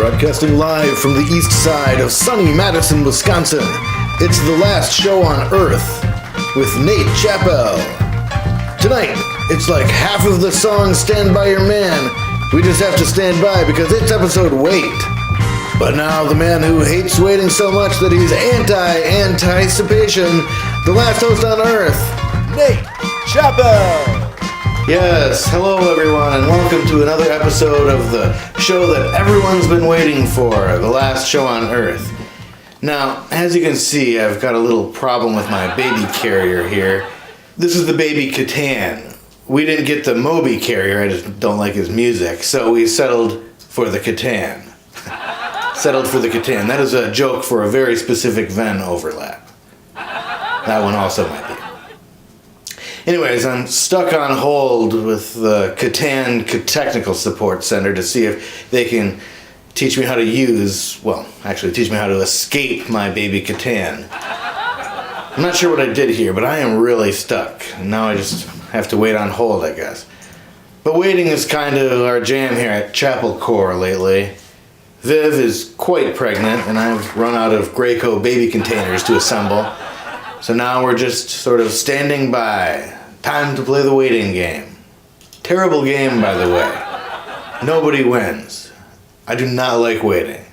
broadcasting live from the east side of sunny Madison, Wisconsin. It's the last show on Earth with Nate Chappell. Tonight, it's like half of the song Stand By Your Man. We just have to stand by because it's episode Wait. But now the man who hates waiting so much that he's anticipation, the last host on Earth, Nate Chappell. Yes, hello everyone, and welcome to another episode of the show that everyone's been waiting for, the last show on Earth. Now, as you can see, I've got a little problem with my baby carrier here. This is the baby Catan. We didn't get the Moby carrier, I just don't like his music, so we settled for the Catan. Settled for the Catan. That is a joke for a very specific Venn overlap. That one also might be. Anyways, I'm stuck on hold with the Catan Technical Support Center to see if they can teach me how to teach me how to escape my baby Catan. I'm not sure what I did here, but I am really stuck. And now I just have to wait on hold, I guess. But waiting is kind of our jam here at Chapel Corps lately. Viv is quite pregnant, and I've run out of Graco baby containers to assemble. So now we're just sort of standing by. Time to play the waiting game. Terrible game, by the way. Nobody wins. I do not like waiting.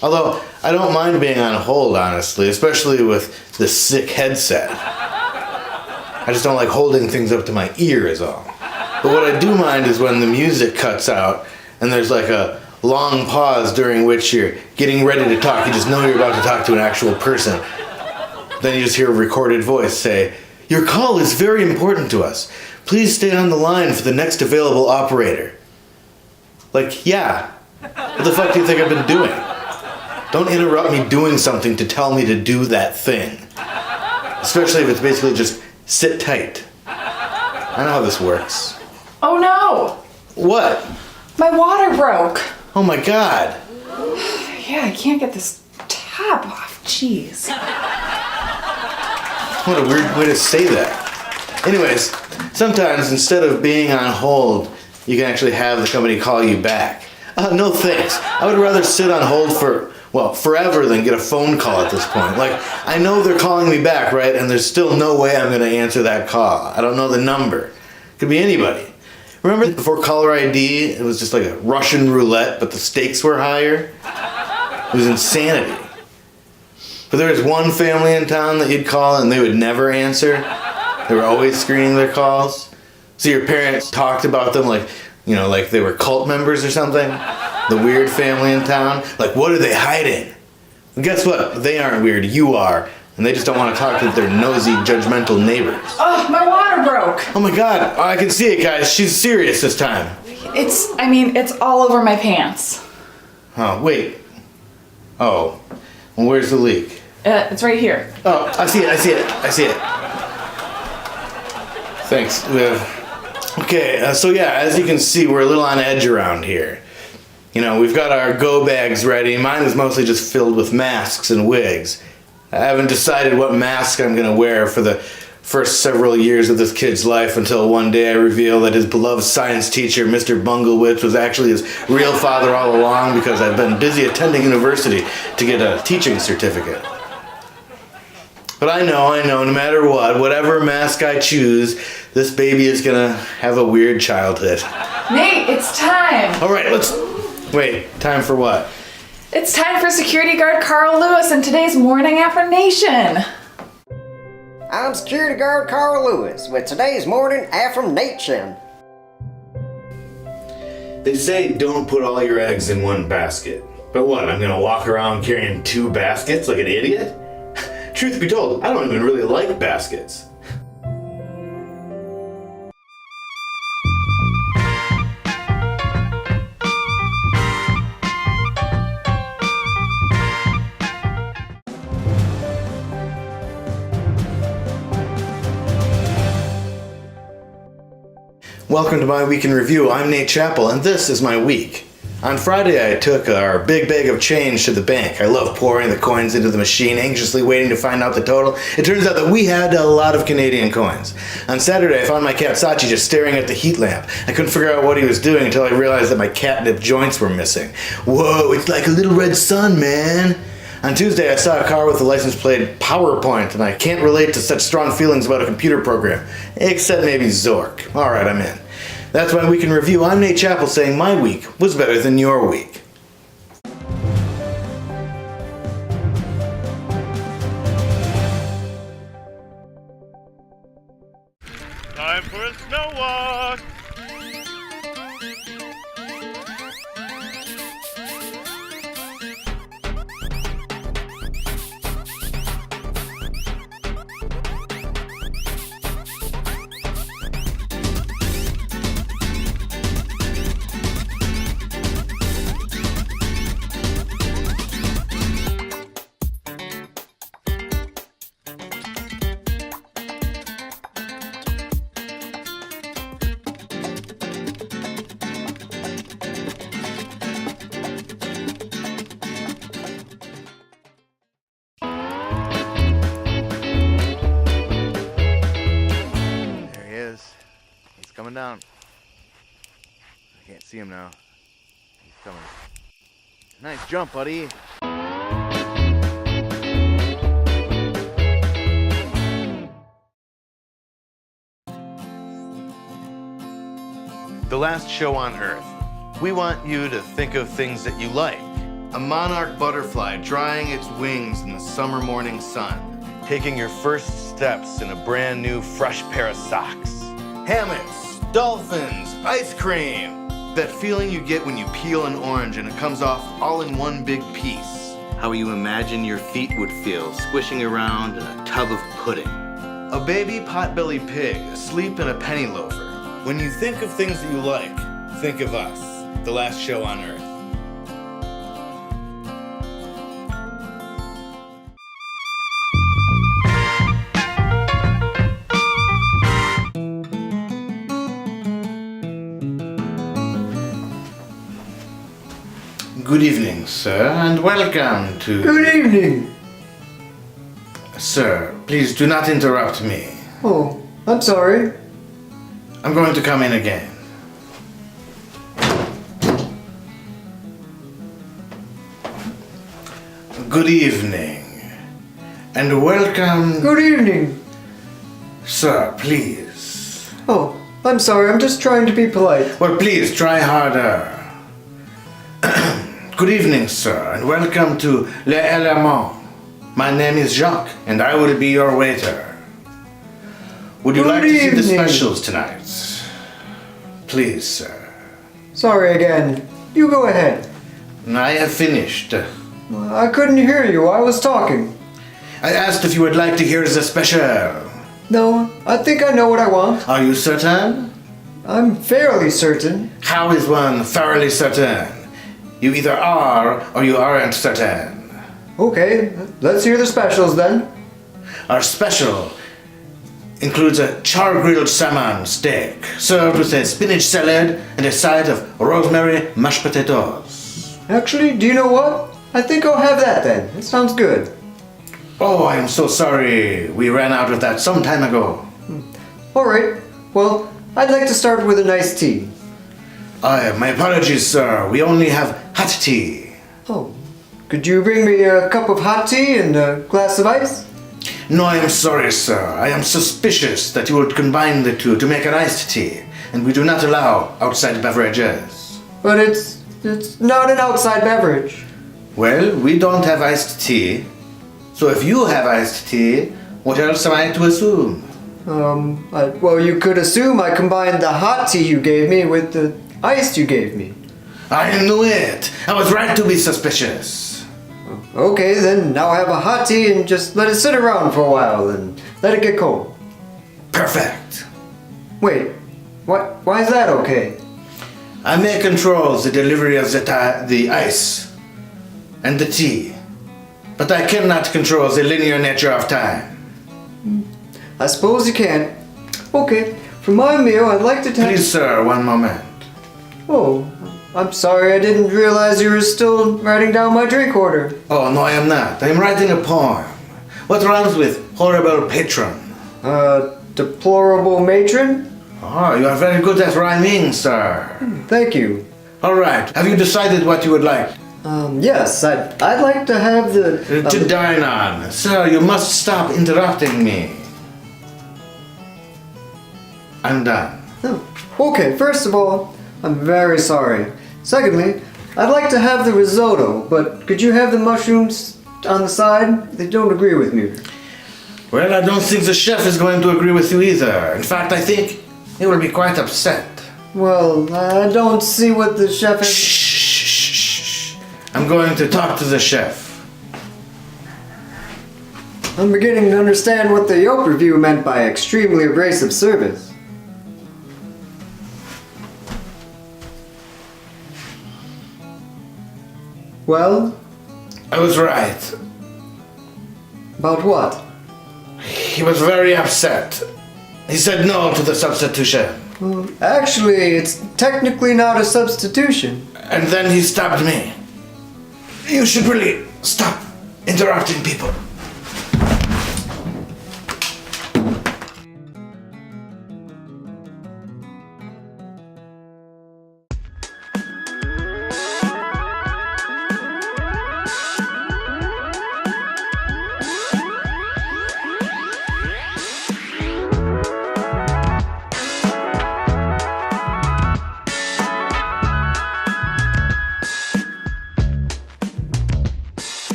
Although, I don't mind being on hold, honestly, especially with this sick headset. I just don't like holding things up to my ear is all. But what I do mind is when the music cuts out and there's like a long pause during which you're getting ready to talk. You just know you're about to talk to an actual person. Then you just hear a recorded voice say, "Your call is very important to us. Please stay on the line for the next available operator." Like, yeah. What the fuck do you think I've been doing? Don't interrupt me doing something to tell me to do that thing. Especially if it's basically just sit tight. I know how this works. Oh no! What? My water broke. Oh my god. Yeah, I can't get this tap off. Jeez. What a weird way to say that. Anyways, sometimes instead of being on hold, you can actually have the company call you back. No thanks. I would rather sit on hold for, forever than get a phone call at this point. Like, I know they're calling me back, right? And there's still no way I'm going to answer that call. I don't know the number. Could be anybody. Remember before caller ID, it was just like a Russian roulette, but the stakes were higher? It was insanity. But there was one family in town that you'd call and they would never answer. They were always screening their calls. So your parents talked about them like they were cult members or something. The weird family in town. Like, what are they hiding? And guess what? They aren't weird. You are. And they just don't want to talk to their nosy, judgmental neighbors. Oh, my water broke. Oh my god. Oh, I can see it, guys. She's serious this time. It's all over my pants. Oh, wait. Oh. Well, where's the leak? It's right here. Oh, I see it. Thanks, Viv. Okay, so as you can see, we're a little on edge around here. We've got our go bags ready. Mine is mostly just filled with masks and wigs. I haven't decided what mask I'm gonna wear for the first several years of this kid's life until one day I reveal that his beloved science teacher, Mr. Bunglewitz, was actually his real father all along because I've been busy attending university to get a teaching certificate. But I know, no matter whatever mask I choose, this baby is gonna have a weird childhood. Nate, it's time. All right, time for what? It's time for security guard Carl Lewis and today's morning affirmation. I'm security guard Carl Lewis with today's morning affirmation. They say don't put all your eggs in one basket. But what, I'm gonna walk around carrying two baskets like an idiot? Truth be told, I don't even really like baskets. Welcome to my week in review. I'm Nate Chappell, and this is my week. On Friday, I took our big bag of change to the bank. I love pouring the coins into the machine, anxiously waiting to find out the total. It turns out that we had a lot of Canadian coins. On Saturday, I found my cat Sachi just staring at the heat lamp. I couldn't figure out what he was doing until I realized that my catnip joints were missing. Whoa, it's like a little red sun, man. On Tuesday, I saw a car with the license plate PowerPoint, and I can't relate to such strong feelings about a computer program. Except maybe Zork. Alright, I'm in. That's my week in review. I'm Nate Chappell saying my week was better than your week. Time for a snow walk! He's coming down. I can't see him now. He's coming. Nice jump, buddy. The last show on Earth. We want you to think of things that you like. A monarch butterfly drying its wings in the summer morning sun. Taking your first steps in a brand new fresh pair of socks. Hammocks, dolphins, ice cream. That feeling you get when you peel an orange and it comes off all in one big piece. How you imagine your feet would feel squishing around in a tub of pudding. A baby potbelly pig asleep in a penny loafer. When you think of things that you like, think of us, the last show on Earth. Good evening, sir, and welcome to... Good evening. Sir, please do not interrupt me. Oh, I'm sorry. I'm going to come in again. Good evening, and welcome... Good evening. Sir, please. Oh, I'm sorry, I'm just trying to be polite. Well, please, try harder. Good evening, sir, and welcome to Le Element. My name is Jacques, and I will be your waiter. Would you Good like to see the evening. specials tonight? Please, sir. Sorry again. You go ahead. I have finished. I couldn't hear you, I was talking. I asked if you would like to hear the special. No, I think I know what I want. Are you certain? I'm fairly certain. How is one thoroughly certain? You either are or you aren't certain. Okay, let's hear the specials then. Our special includes a char-grilled salmon steak, served with a spinach salad and a side of rosemary mashed potatoes. Actually, do you know what? I think I'll have that then. It sounds good. Oh, I am so sorry. We ran out of that some time ago. Alright, well, I'd like to start with a nice tea. My apologies, sir. We only have hot tea. Oh, could you bring me a cup of hot tea and a glass of ice? No, I am sorry, sir. I am suspicious that you would combine the two to make an iced tea, and we do not allow outside beverages. But it's not an outside beverage. Well, we don't have iced tea. So if you have iced tea, what else am I to assume? Well, you could assume I combined the hot tea you gave me with the ice you gave me. I knew it. I was right to be suspicious. Okay, then I'll have a hot tea and just let it sit around for a while and let it get cold. Perfect. Wait, why is that okay? I may control the delivery of the ice and the tea, but I cannot control the linear nature of time. I suppose you can. Okay, for my meal I'd like to take... Please, sir, one moment. Oh, I'm sorry, I didn't realize you were still writing down my drink order. Oh, no, I am not. I'm writing a poem. What rhymes with horrible patron? Deplorable matron? Oh, you are very good at rhyming, sir. Thank you. All right. Have you decided what you would like Yes, I'd like to have the... to dine on? Sir, you must stop interrupting me. I'm done. Oh, okay, first of all, I'm very sorry. Secondly, I'd like to have the risotto, but could you have the mushrooms on the side? They don't agree with me. Well, I don't think the chef is going to agree with you either. In fact, I think he will be quite upset. Well, I don't see what the chef has... Shh. I'm going to talk to the chef. I'm beginning to understand what the Yelp review meant by extremely abrasive service. Well, I was right. about what? He was very upset. He said no to the substitution. Well, actually, it's technically not a substitution. And then he stopped me. You should really stop interrupting people.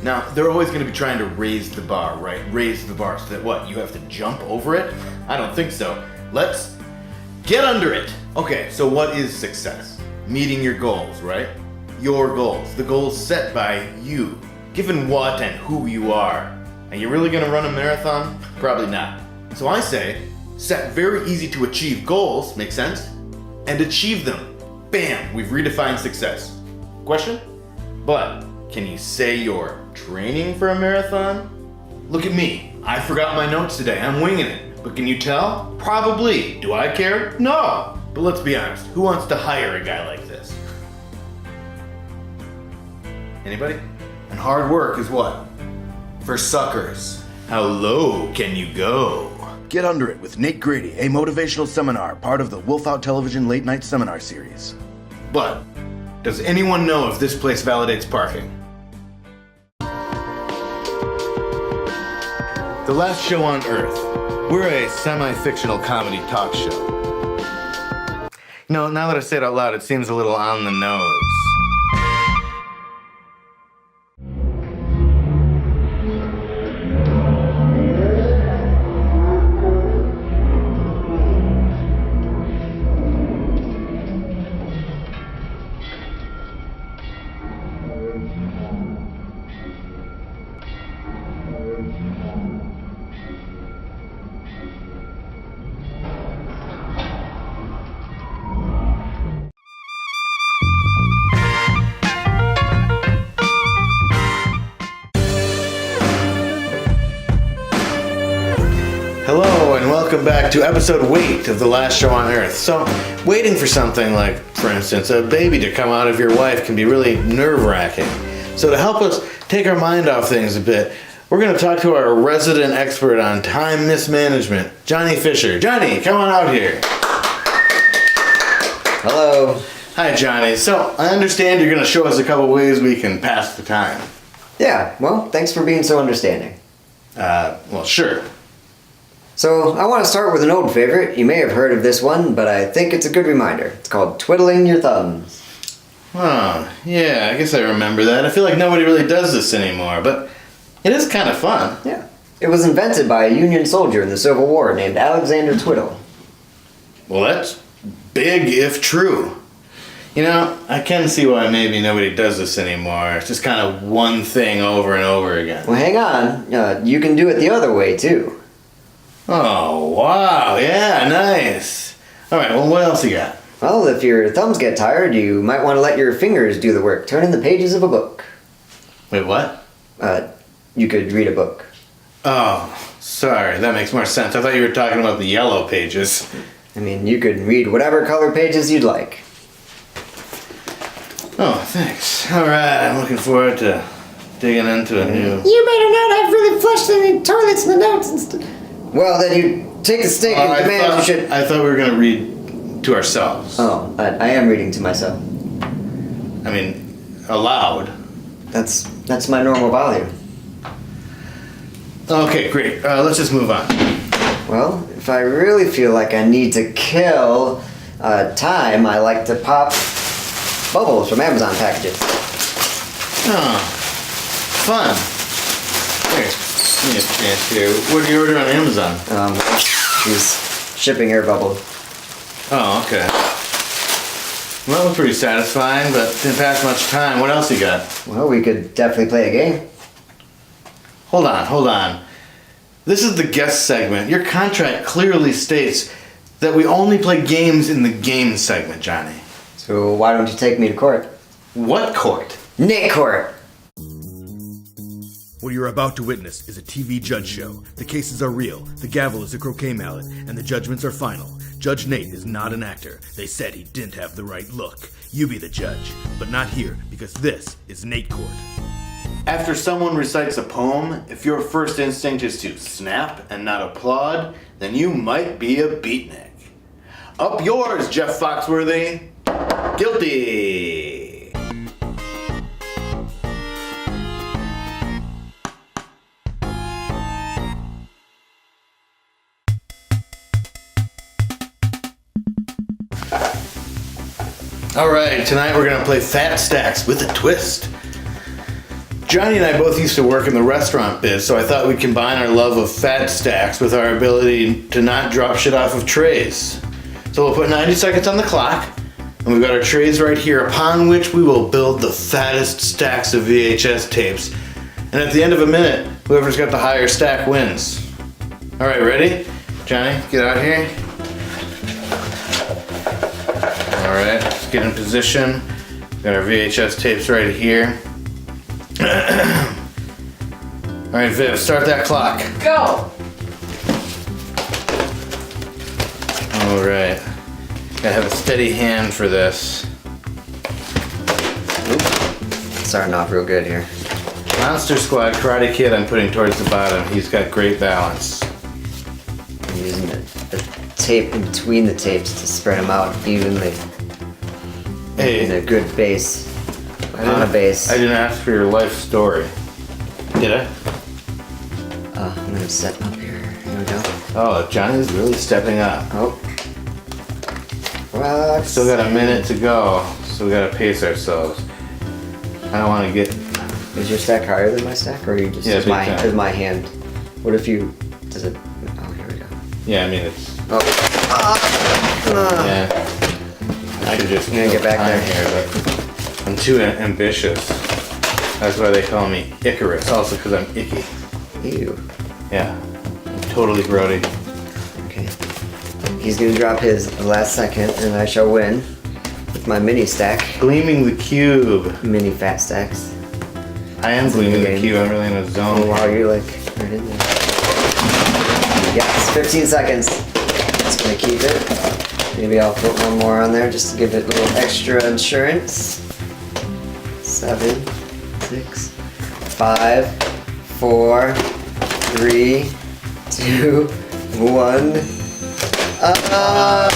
Now, they're always going to be trying to raise the bar, right? Raise the bar so that what? You have to jump over it? I don't think so. Let's get under it. Okay, so what is success? Meeting your goals, right? Your goals. The goals set by you. Given what and who you are. Are you really going to run a marathon? Probably not. So I say, set very easy to achieve goals, make sense? And achieve them. Bam! We've redefined success. Question? But can you say you're training for a marathon? Look at me. I forgot my notes today. I'm winging it. But can you tell? Probably. Do I care? No. But let's be honest. Who wants to hire a guy like this? Anybody? And hard work is what? For suckers. How low can you go? Get Under It with Nate Grady, a motivational seminar, part of the Wolf Out Television Late Night Seminar Series. But does anyone know if this place validates parking? The Last Show on Earth. We're a semi-fictional comedy talk show. You know, now that I say it out loud, it seems a little on the nose. Hello and welcome back to episode Wait of The Last Show on Earth. So, waiting for something like, for instance, a baby to come out of your wife can be really nerve-wracking. So to help us take our mind off things a bit, we're going to talk to our resident expert on time mismanagement, Johnny Fisher. Johnny, come on out here. Hello. Hi, Johnny. So, I understand you're going to show us a couple ways we can pass the time. Yeah, well, thanks for being so understanding. Well, sure. So, I want to start with an old favorite. You may have heard of this one, but I think it's a good reminder. It's called twiddling your thumbs. Oh, yeah, I guess I remember that. I feel like nobody really does this anymore, but it is kind of fun. Yeah. It was invented by a Union soldier in the Civil War named Alexander Twiddle. Well, that's big if true. You know, I can see why maybe nobody does this anymore. It's just kind of one thing over and over again. Well, hang on. You can do it the other way, too. Oh, wow, yeah, nice. All right, well, what else you got? Well, if your thumbs get tired, you might want to let your fingers do the work, turning the pages of a book. Wait, what? you could read a book. Oh, sorry. That makes more sense. I thought you were talking about the yellow pages. I mean, you could read whatever color pages you'd like. Oh, thanks. All right, I'm looking forward to digging into a new... You better not have really flushed any toilets in the notes and stuff. Well, then you take the stake and demand you should... I thought we were going to read to ourselves. Oh, I am reading to myself. I mean, aloud. That's my normal volume. Okay, great. Let's just move on. Well, if I really feel like I need to kill time, I like to pop bubbles from Amazon packages. Oh, fun. Here, give me a chance here. What do you order on Amazon? These shipping air bubbles. Oh, okay. Well, that was pretty satisfying, but didn't pass much time. What else you got? Well, we could definitely play a game. Hold on. This is the guest segment. Your contract clearly states that we only play games in the game segment, Johnny. So why don't you take me to court? What court? Nick Court! What you're about to witness is a TV judge show. The cases are real, the gavel is a croquet mallet, and the judgments are final. Judge Nate is not an actor. They said he didn't have the right look. You be the judge, but not here, because this is Nate Court. After someone recites a poem, if your first instinct is to snap and not applaud, then you might be a beatnik. Up yours, Jeff Foxworthy. Guilty. All right, tonight we're gonna play Fat Stacks with a twist. Johnny and I both used to work in the restaurant biz, so I thought we'd combine our love of fat stacks with our ability to not drop shit off of trays. So we'll put 90 seconds on the clock, and we've got our trays right here, upon which we will build the fattest stacks of VHS tapes. And at the end of a minute, whoever's got the higher stack wins. All right, ready? Johnny, get out here. All right, let's get in position. Got our VHS tapes right here. All right, Viv, start that clock. Go. All right. Gotta have a steady hand for this. Starting off real good here. Monster Squad Karate Kid I'm putting towards the bottom. He's got great balance. I'm using the tape in between the tapes to spread them out evenly. Hey. In a good base. On a base. I didn't ask for your life story. Did I? I'm gonna set up here. Here we go. Oh, Johnny's really stepping up. Oh. Well, Still got a minute to go, so we gotta pace ourselves. I don't want to get... Is your stack higher than my stack, or are you just Yeah, is big my time. is my hand? What if you does it? Oh, here we go. Yeah, I mean, it's... Oh. Yeah. I could just I'm gonna get kill back time there. here, but I'm too ambitious. That's why they call me Icarus, also because I'm icky. Ew. Yeah, I'm totally grody. Okay. He's gonna drop his last second, and I shall win with my mini stack. Gleaming the cube. Mini fat stacks. I am gleaming the Okay. cube. I'm really in a Oh zone. wow, you're like right in there. Yes, 15 seconds. Just gonna keep it. Maybe I'll put one more on there just to give it a little extra insurance. 7, 6, 5, 4, 3, 2, 1. Oh!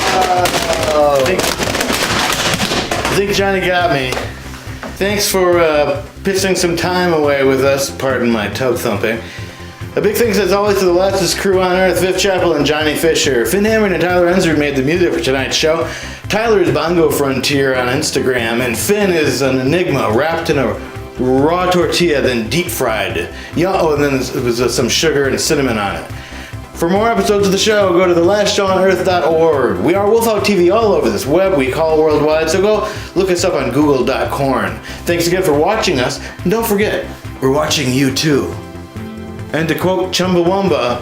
I think Johnny got me. Thanks for pissing some time away with us. Pardon my tub thumping. A big thanks as always to the Lastest Crew on Earth, Viv Chappell and Johnny Fisher. Finn Hammond and Tyler Ensard made the music for tonight's show. Tyler is Bongo Frontier on Instagram, and Finn is an enigma wrapped in a raw tortilla, then deep fried. Yeah, oh, and then it was some sugar and cinnamon on it. For more episodes of the show, go to thelastshowOnEarth.org. We are Wolf Out TV all over this web we call worldwide, so go look us up on google.corn. Thanks again for watching us, and don't forget, we're watching you too. And to quote Chumbawamba,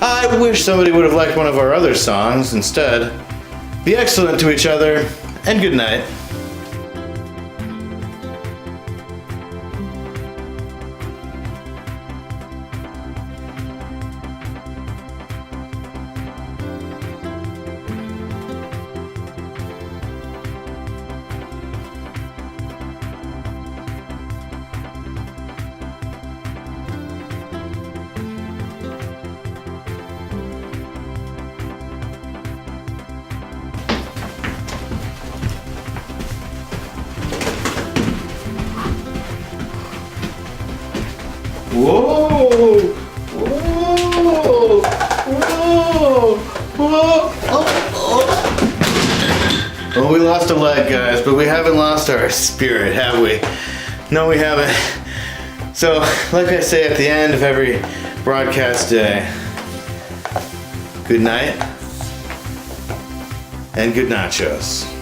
I wish somebody would have liked one of our other songs instead. Be excellent to each other, and good night. Whoa! Whoa! Whoa! Whoa! Well, we lost a leg, guys, but we haven't lost our spirit, have we? No, we haven't. So, like I say at the end of every broadcast day, good night and good nachos.